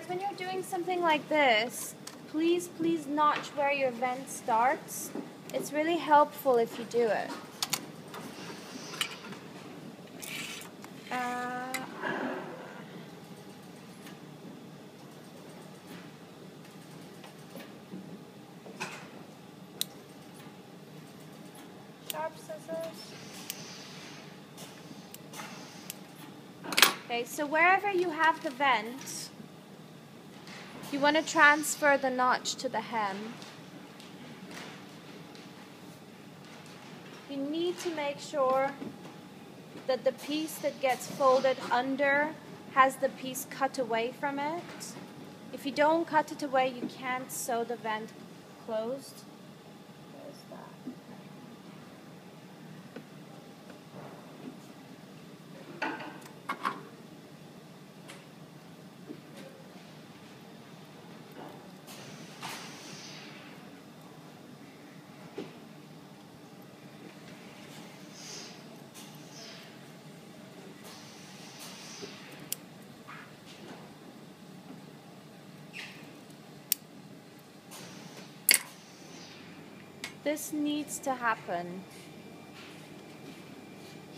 guys, when you're doing something like this, please notch where your vent starts. It's really helpful if you do it. Sharp scissors. Okay, so wherever you have the vent, you want to transfer the notch to the hem. You need to make sure that the piece that gets folded under has the piece cut away from it. If you don't cut it away, you can't sew the vent closed. There's that. This needs to happen.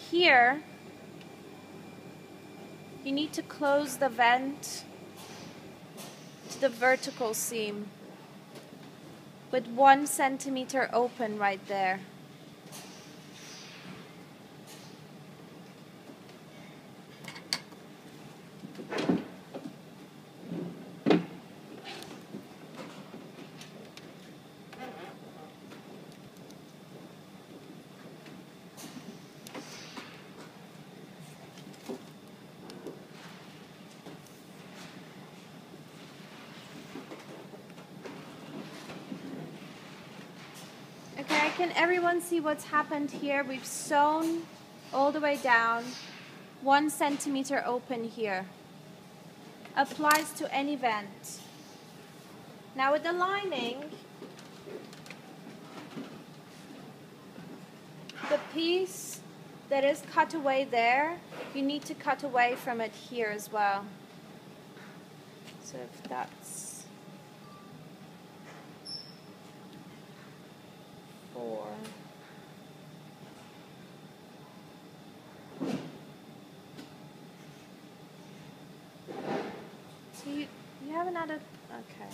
Here, you need to close the vent to the vertical seam with 1 centimeter open right there. Okay, can everyone see what's happened here? We've sewn all the way down, 1 centimeter open here. Applies to any vent. Now with the lining, the piece that is cut away there, you need to cut away from it here as well. So if that's 4. So you haven't added, okay.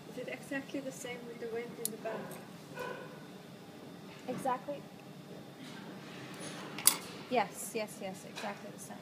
Is it exactly the same with the vent in the back? Exactly. Yes, exactly the same.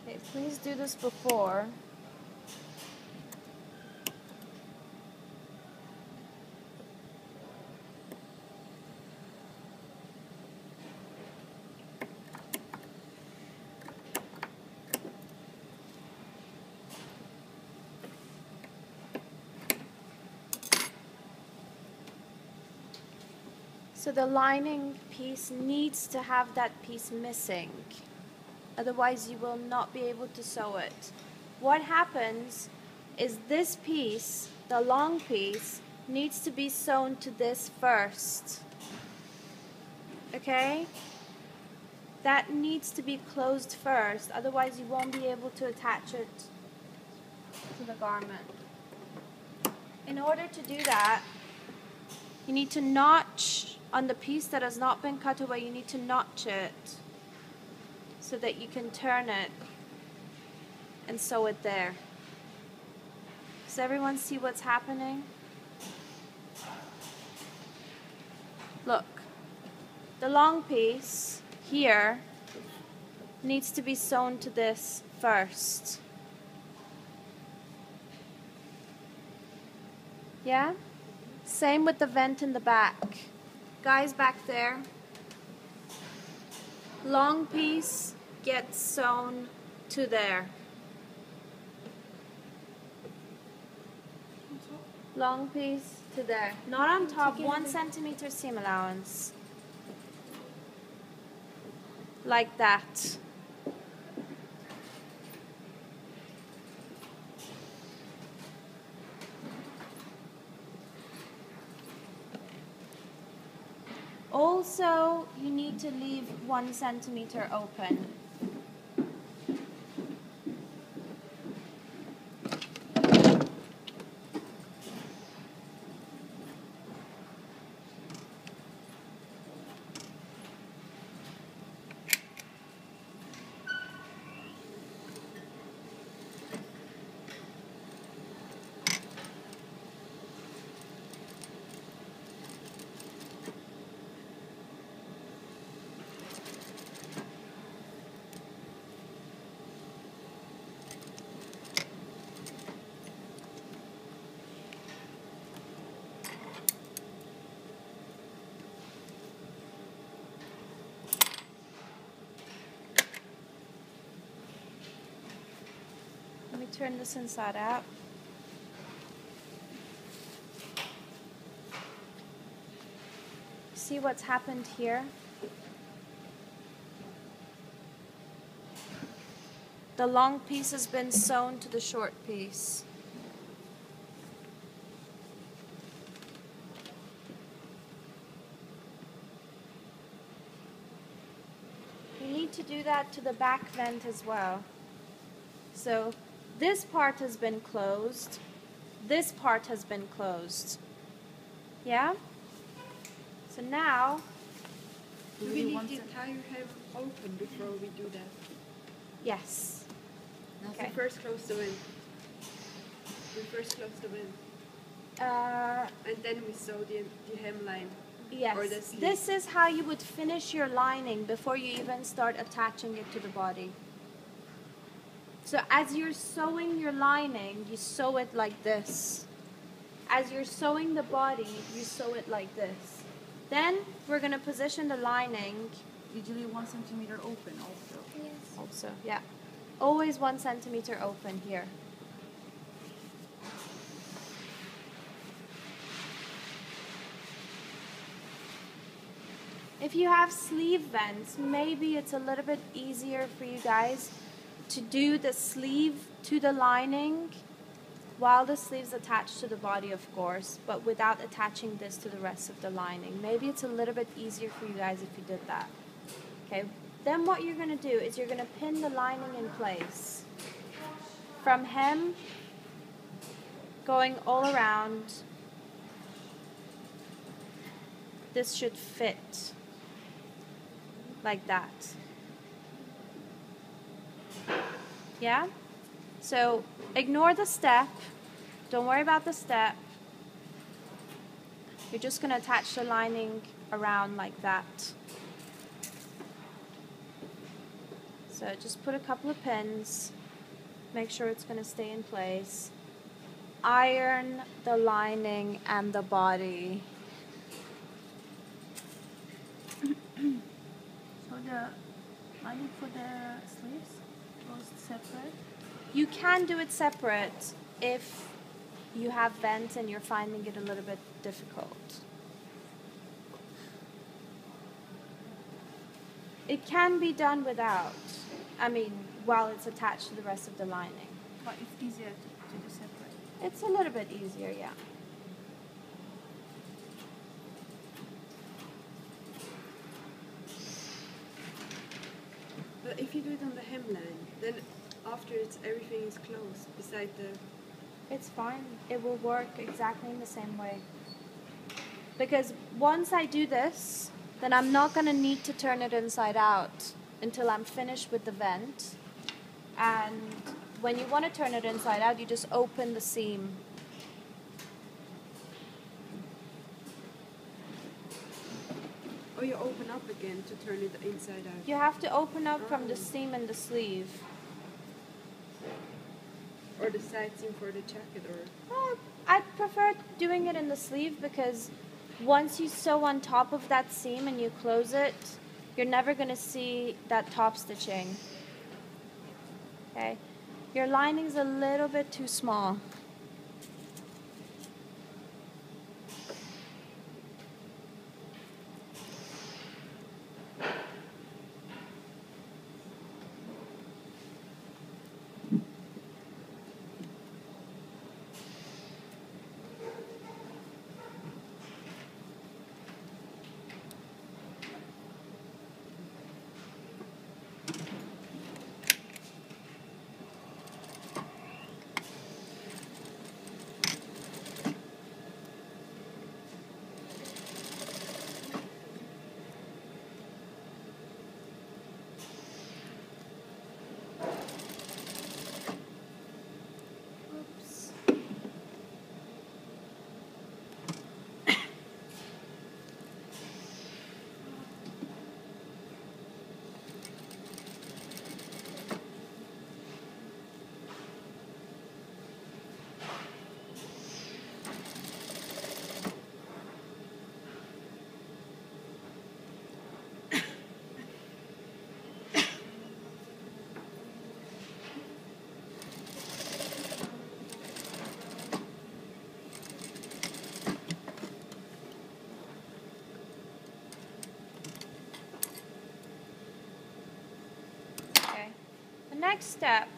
Okay, please do this before. So the lining piece needs to have that piece missing. Otherwise you will not be able to sew it. What happens is this piece, the long piece, needs to be sewn to this first. Okay? That needs to be closed first, otherwise you won't be able to attach it to the garment. In order to do that, you need to notch on the piece that has not been cut away, you need to notch it so that you can turn it and sew it there. Does everyone see what's happening? Look, the long piece here needs to be sewn to this first. Yeah? Same with the vent in the back. Guys back there. Long piece gets sewn to there. Long piece to there. Not on top, 1 centimeter seam allowance. Like that. Also, you need to leave 1 centimeter open. Let me turn this inside out. See what's happened here? The long piece has been sewn to the short piece. You need to do that to the back vent as well. So this part has been closed. This part has been closed. Yeah? So now, Do we need the entire hem open before we do that? yes. Okay. So first close the wind. We first close the wind. And then we sew the hemline. Yes. Or the sleeve. This is how you would finish your lining before you even start attaching it to the body. So as you're sewing your lining, you sew it like this. As you're sewing the body, you sew it like this. Then we're going to position the lining. Usually 1 centimeter open also. Yes. Also, yeah. Always 1 centimeter open here. If you have sleeve vents, maybe it's a little bit easier for you guys to do the sleeve to the lining while the sleeve's attached to the body, of course, but without attaching this to the rest of the lining. Maybe it's a little bit easier for you guys if you did that. Okay, then what you're going to do is you're going to pin the lining in place. From hem, going all around, this should fit like that. Yeah? So ignore the step. Don't worry about the step. You're just going to attach the lining around like that. So just put a couple of pins. Make sure it's going to stay in place. Iron the lining and the body. So the lining for the sleeves goes separate? You can do it separate if you have vents and you're finding it a little bit difficult. It can be done without. I mean, while it's attached to the rest of the lining. But it's easier to do separate. It's a little bit easier, yeah. But if you do it on the hemline, then after everything is closed, beside the... It's fine. It will work exactly in the same way. Because once I do this, then I'm not going to need to turn it inside out until I'm finished with the vent. And when you want to turn it inside out, you just open the seam. Or you open up again to turn it inside out. You have to open up from the seam in the sleeve. Or the side seam for the jacket, or? I prefer doing it in the sleeve because once you sew on top of that seam and you close it, you're never going to see that top stitching. Okay, your lining's a little bit too small. Next step